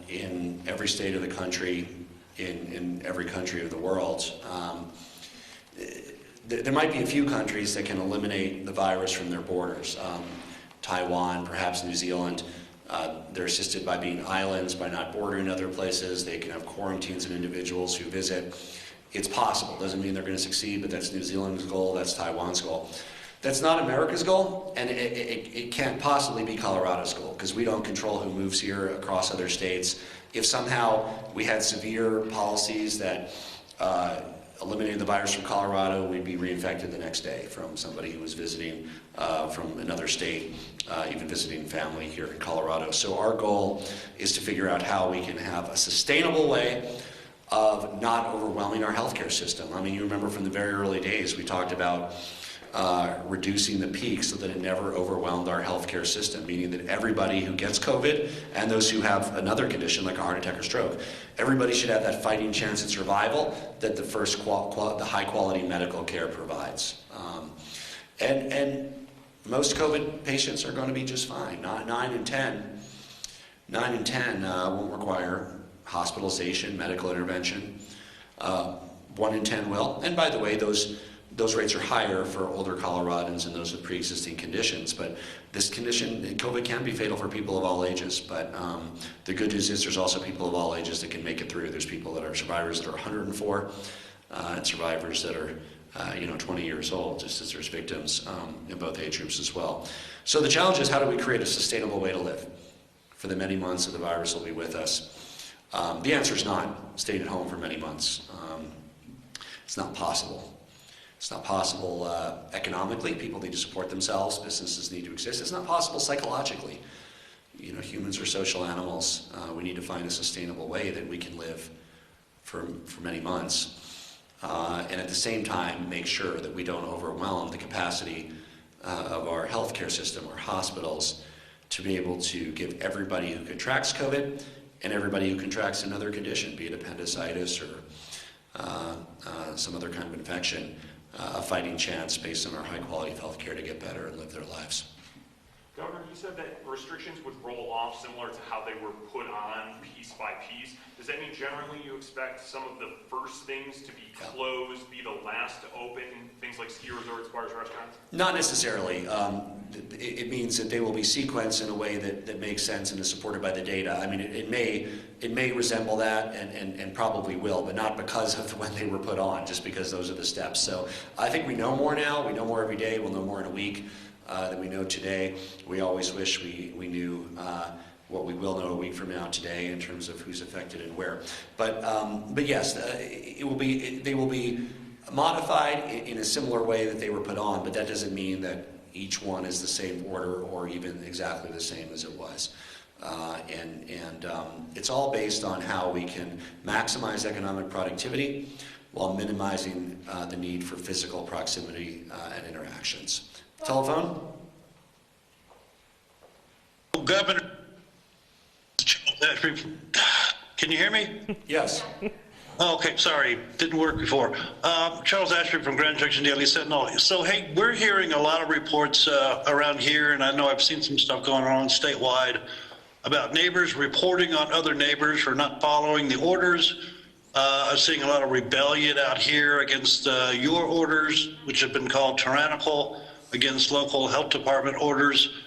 A: in every state of the country, in every country of the world. There might be a few countries that can eliminate the virus from their borders. Taiwan, perhaps New Zealand. They're assisted by being islands, by not bordering other places. They can have quarantines of individuals who visit. It's possible. Doesn't mean they're going to succeed, but that's New Zealand's goal, that's Taiwan's goal. That's not America's goal, and it can't possibly be Colorado's goal, because we don't control who moves here across other states. If somehow we had severe policies that eliminated the virus from Colorado, we'd be reinfected the next day from somebody who was visiting from another state, even visiting family here in Colorado. So our goal is to figure out how we can have a sustainable way of not overwhelming our healthcare system. I mean, you remember from the very early days, we talked about reducing the peak so that it never overwhelmed our healthcare system, meaning that everybody who gets COVID and those who have another condition like a heart attack or stroke, everybody should have that fighting chance at survival that the the high quality medical care provides. And most COVID patients are going to be just fine. 9 in 10 won't require hospitalization, medical intervention. 1 in 10 will. And by the way, those rates are higher for older Coloradans and those with pre-existing conditions. But this condition, COVID, can be fatal for people of all ages. But the good news is there's also people of all ages that can make it through. There's people that are survivors that are 104 and survivors that are 20 years old, just as there's victims in both age groups as well. So the challenge is, how do we create a sustainable way to live for the many months that the virus will be with us? The answer is not staying at home for many months. It's not possible. It's not possible economically. People need to support themselves. Businesses need to exist. It's not possible psychologically. Humans are social animals. We need to find a sustainable way that we can live for many months. And at the same time, make sure that we don't overwhelm the capacity of our healthcare system, our hospitals, to be able to give everybody who contracts COVID and everybody who contracts another condition, be it appendicitis or some other kind of infection, a fighting chance based on our high quality of health care to get better and live their lives.
F: Governor, you said that restrictions would roll off similar to how they were put on piece by piece. Does that mean generally you expect some of the first things to be closed, be the last to open, things like ski resorts, bars, restaurants?
A: Not necessarily. It means that they will be sequenced in a way that makes sense and is supported by the data. I mean, it may resemble that and probably will, but not because of when they were put on, just because those are the steps. So I think we know more now. We know more every day. We'll know more in a week than we know today. We always wish we knew what we will know a week from now today in terms of who's affected and where. But yes, they will be modified in a similar way that they were put on, but that doesn't mean that each one is the same order or even exactly the same as it was. It's all based on how we can maximize economic productivity while minimizing the need for physical proximity and interactions. Telephone?
G: Governor, can you hear me?
A: Yes.
G: Okay, sorry, didn't work before. Charles Ashby from Grand Junction Daily Sentinel. So, hey, we're hearing a lot of reports around here, and I know I've seen some stuff going on statewide about neighbors reporting on other neighbors for not following the orders. I'm seeing a lot of rebellion out here against your orders, which have been called tyrannical, against local health department orders,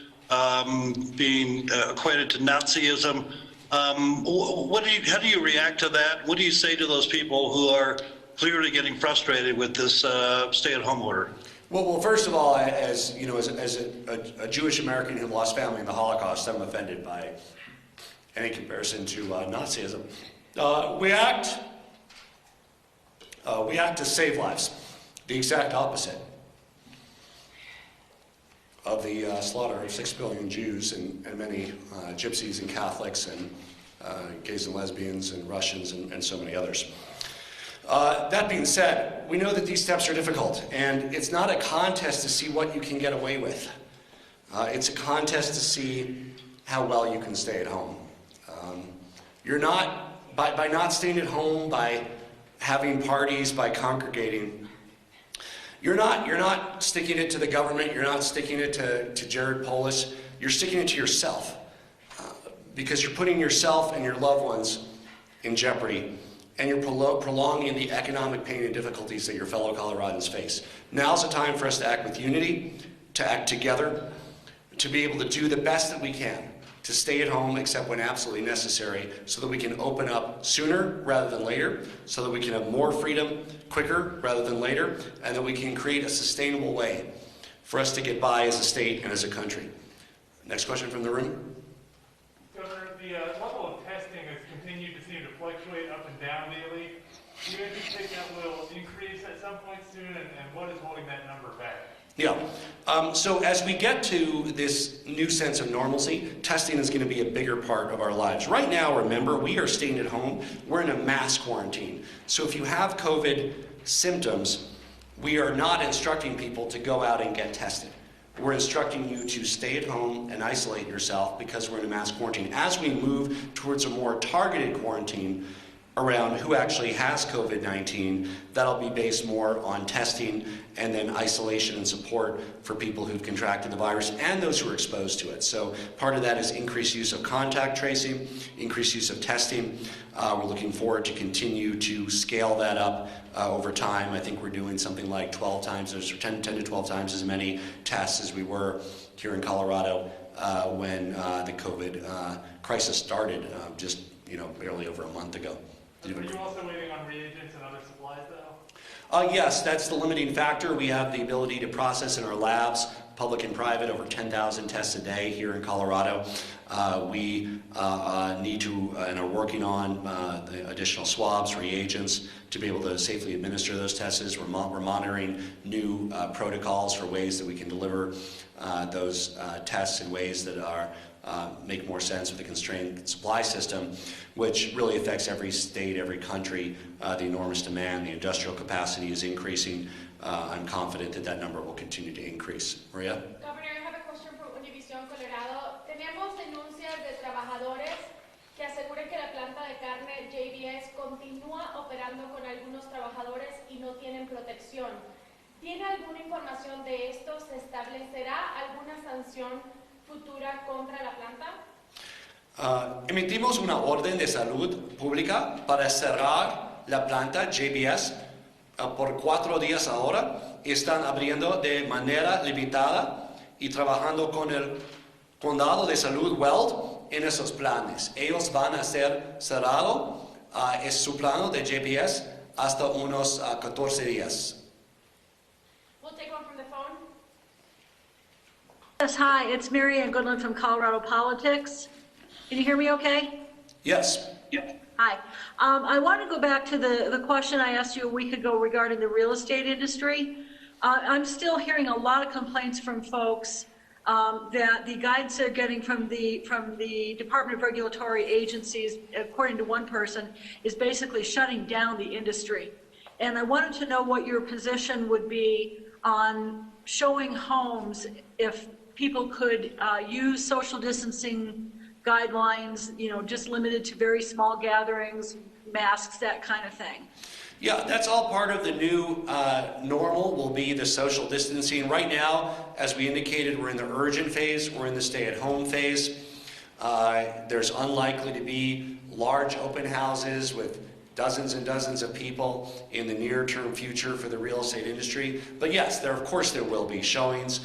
G: being equated to Nazism. How do you react to that? What do you say to those people who are clearly getting frustrated with this stay-at-home order?
A: Well, first of all, as you know, as a Jewish American who lost family in the Holocaust, I'm offended by any comparison to Nazism. We act to save lives, the exact opposite of the slaughter of 6 billion Jews and many gypsies and Catholics and gays and lesbians and Russians and so many others. That being said, we know that these steps are difficult, and it's not a contest to see what you can get away with. It's a contest to see how well you can stay at home. You're not, by not staying at home, by having parties, by congregating, you're not sticking it to the government, you're not sticking it to Jared Polis, you're sticking it to yourself. Because you're putting yourself and your loved ones in jeopardy, and you're prolonging the economic pain and difficulties that your fellow Coloradans face. Now's the time for us to act with unity, to act together, to be able to do the best that we can, to stay at home except when absolutely necessary, so that we can open up sooner rather than later, so that we can have more freedom quicker rather than later, and that we can create a sustainable way for us to get by as a state and as a country. Next question from the room.
H: Governor, the level of testing has continued to seem to fluctuate up and down daily. Do you anticipate that will increase at some point soon, and what is holding that number back?
A: Yeah. So as we get to this new sense of normalcy, testing is going to be a bigger part of our lives. Right now, remember, we are staying at home. We're in a mass quarantine. So if you have COVID symptoms, we are not instructing people to go out and get tested. We're instructing you to stay at home and isolate yourself because we're in a mass quarantine. As we move towards a more targeted quarantine around who actually has COVID-19, that'll be based more on testing and then isolation and support for people who've contracted the virus and those who are exposed to it. So part of that is increased use of contact tracing, increased use of testing. We're looking forward to continue to scale that up over time. I think we're doing something like 12 times, or 10 to 12 times as many tests as we were here in Colorado when the COVID crisis started just barely over a month ago.
H: Are you also waiting on reagents and other supplies, though?
A: Yes, that's the limiting factor. We have the ability to process in our labs, public and private, over 10,000 tests a day here in Colorado. We need to and are working on the additional swabs, reagents, to be able to safely administer those tests. We're monitoring new protocols for ways that we can deliver those tests in ways that are make more sense with a constrained supply system, which really affects every state, every country. The enormous demand, the industrial capacity is increasing. I'm confident that that number will continue to increase. Maria?
I: Governor, I have a question from Univision Colorado. Tenemos denuncias de trabajadores que aseguran que la planta de carne JBS continúa operando con algunos trabajadores y no tienen protección. ¿Tiene alguna información de esto? ¿Se establecerá alguna sanción futura contra la planta?
A: Emitimos una orden de salud pública para cerrar la planta JBS por 4 días ahora. Están abriendo de manera limitada y trabajando con el condado de salud Weld en esos planes. Ellos van a ser cerrados, es su plano de JBS hasta unos 14 días.
I: We'll take one from the phone.
J: Yes, hi, it's Marianne Goodland from Colorado Politics. Can you hear me okay?
A: Yes.
J: Hi. I want to go back to the question I asked you a week ago regarding the real estate industry. I'm still hearing a lot of complaints from folks that the guidance they're getting from the Department of Regulatory Agencies, according to one person, is basically shutting down the industry. And I wanted to know what your position would be on showing homes if people could use social distancing guidelines, you know, just limited to very small gatherings, masks, that kind of thing.
A: Yeah, that's all part of the new normal will be the social distancing. Right now, as we indicated, we're in the urgent phase, we're in the stay-at-home phase. There's unlikely to be large open houses with dozens and dozens of people in the near-term future for the real estate industry. But yes, of course there will be showings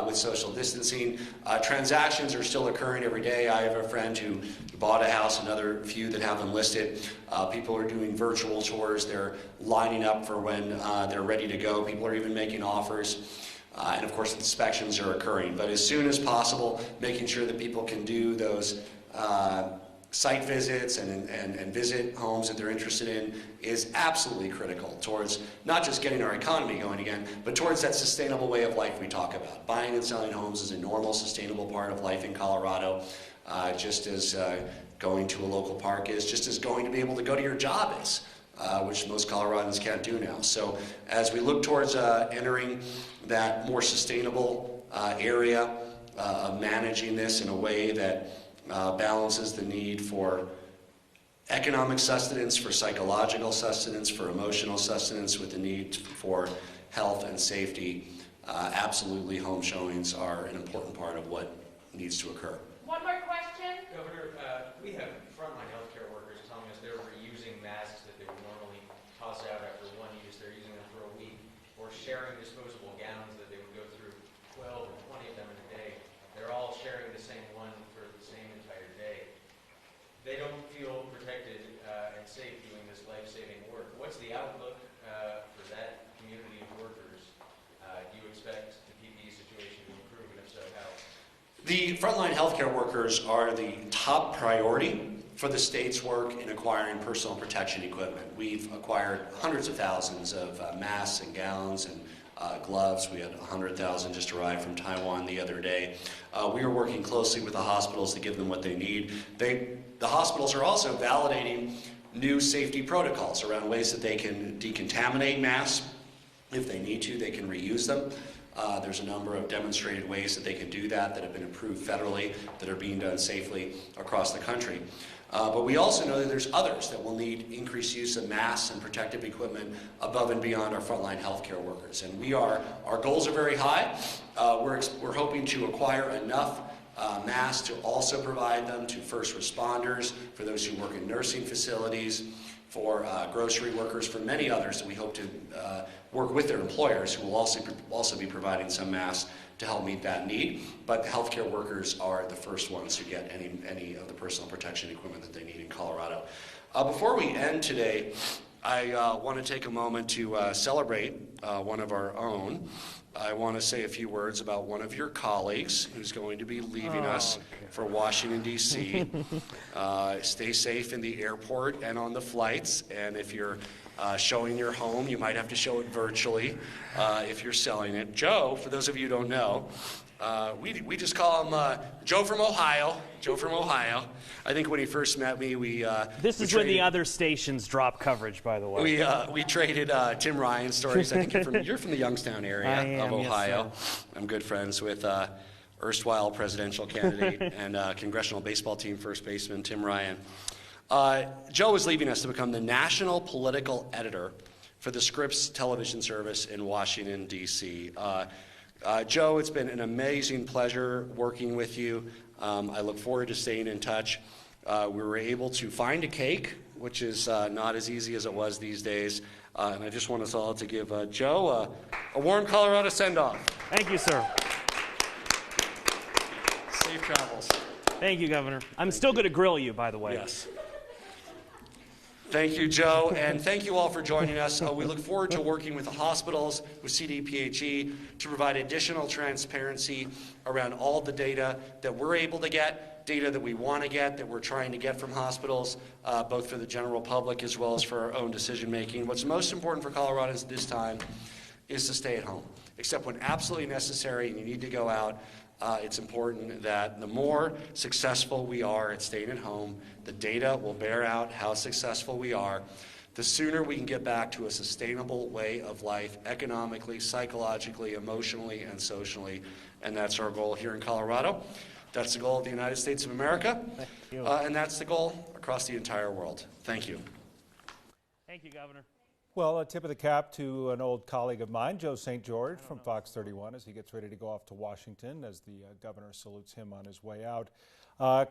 A: with social distancing. Transactions are still occurring every day. I have a friend who bought a house, another few that have them listed. People are doing virtual tours. They're lining up for when they're ready to go. People are even making offers. And of course, inspections are occurring. But as soon as possible, making sure that people can do those site visits and visit homes that they're interested in is absolutely critical towards not just getting our economy going again, but towards that sustainable way of life we talk about. Buying and selling homes is a normal, sustainable part of life in Colorado, just as going to a local park is, just as going to be able to go to your job is, which most Coloradans can't do now. So as we look towards entering that more sustainable area of managing this in a way that balances the need for economic sustenance, for psychological sustenance, for emotional sustenance, with the need for health and safety. Absolutely, home showings are an important part of what needs to occur.
I: One more question.
K: Governor, we have frontline healthcare workers telling us they're reusing masks that they would normally toss out after one use. They're using them for a week, or sharing disposable gowns that they would go through 12 or 20 of them in a day. They're all sharing the same one for the same entire day. They don't feel protected and safe doing this life-saving work. What's the outlook for that community of workers? Do you expect the PPE situation to improve, and if so, how?
A: The frontline healthcare workers are the top priority for the state's work in acquiring personal protection equipment. We've acquired hundreds of thousands of masks and gowns and gloves. We had 100,000 just arrived from Taiwan the other day. We are working closely with the hospitals to give them what they need. The hospitals are also validating new safety protocols around ways that they can decontaminate masks. If they need to, they can reuse them. There's a number of demonstrated ways that they can do that have been approved federally, that are being done safely across the country. But we also know that there's others that will need increased use of masks and protective equipment above and beyond our frontline healthcare workers. And our goals are very high. We're hoping to acquire enough masks to also provide them to first responders, for those who work in nursing facilities, for grocery workers, for many others that we hope to work with their employers, who will also be providing some masks to help meet that need. But the healthcare workers are the first ones who get any of the personal protection equipment that they need in Colorado. Before we end today, I want to take a moment to celebrate one of our own. I want to say a few words about one of your colleagues who's going to be leaving us for Washington, D.C. Stay safe in the airport and on the flights. And if you're showing your home, you might have to show it virtually if you're selling it. Joe, for those of you who don't know, we just call him Joe from Ohio. Joe from Ohio. I think when he first met me,
B: This is when the other stations drop coverage, by the way.
A: We traded Tim Ryan stories. I think you're from the Youngstown area of Ohio.
B: Yes,
A: I'm good friends with erstwhile presidential candidate and congressional baseball team first baseman Tim Ryan. Joe is leaving us to become the national political editor for the Scripps television service in Washington, D.C. Joe, it's been an amazing pleasure working with you. I look forward to staying in touch. We were able to find a cake, which is not as easy as it was these days. And I just want us all to give Joe a warm Colorado send-off.
B: Thank you, sir.
A: Safe travels.
B: Thank you, Governor. I'm still going to grill you, by the way.
A: Yes. Thank you, Joe, and thank you all for joining us. We look forward to working with the hospitals, with CDPHE, to provide additional transparency around all the data that we're able to get, data that we want to get, that we're trying to get from hospitals, both for the general public as well as for our own decision making. What's most important for Coloradans at this time is to stay at home, except when absolutely necessary and you need to go out. It's important that the more successful we are at staying at home, the data will bear out how successful we are. The sooner we can get back to a sustainable way of life, economically, psychologically, emotionally, and socially, and that's our goal here in Colorado. That's the goal of the United States of America, and that's the goal across the entire world. Thank you.
B: Thank you, Governor.
L: Well, a tip of the cap to an old colleague of mine, Joe St. George from Fox 31, as he gets ready to go off to Washington as the governor salutes him on his way out.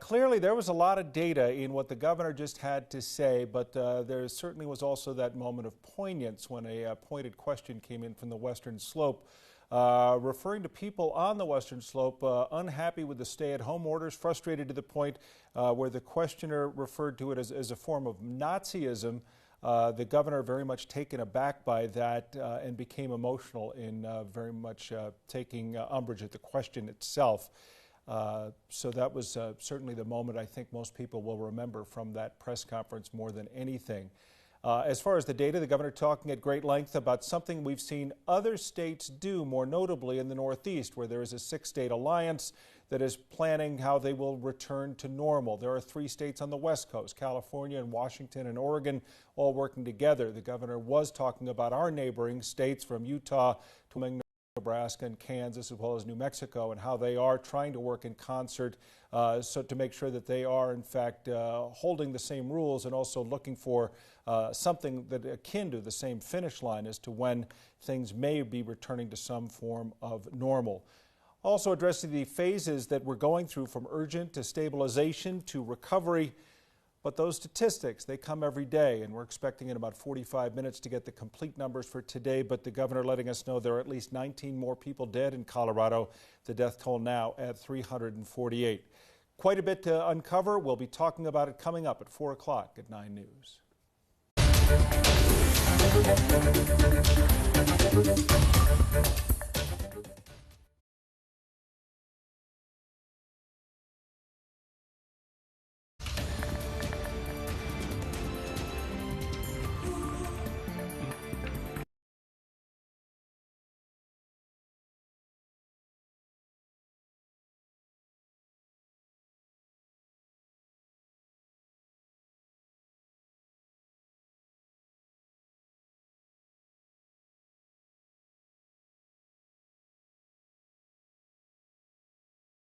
L: Clearly, there was a lot of data in what the governor just had to say, but there certainly was also that moment of poignance when a pointed question came in from the Western Slope, referring to people on the Western Slope unhappy with the stay-at-home orders, frustrated to the point where the questioner referred to it as a form of Nazism. The governor very much taken aback by that and became emotional in very much taking umbrage at the question itself. So that was certainly the moment I think most people will remember from that press conference more than anything. As far as the data, the governor talking at great length about something we've seen other states do, more notably in the Northeast, where there is a 6-state alliance that is planning how they will return to normal. There are 3 states on the West Coast, California and Washington and Oregon, all working together. The governor was talking about our neighboring states from Utah to Nebraska and Kansas, as well as New Mexico, and how they are trying to work in concert so to make sure that they are, in fact, holding the same rules and also looking for something that akin to the same finish line as to when things may be returning to some form of normal. Also addressing the phases that we're going through from urgent to stabilization to recovery. But those statistics, they come every day, and we're expecting in about 45 minutes to get the complete numbers for today. But the governor letting us know there are at least 19 more people dead in Colorado, the death toll now at 348. Quite a bit to uncover. We'll be talking about it coming up at 4 o'clock at 9 News.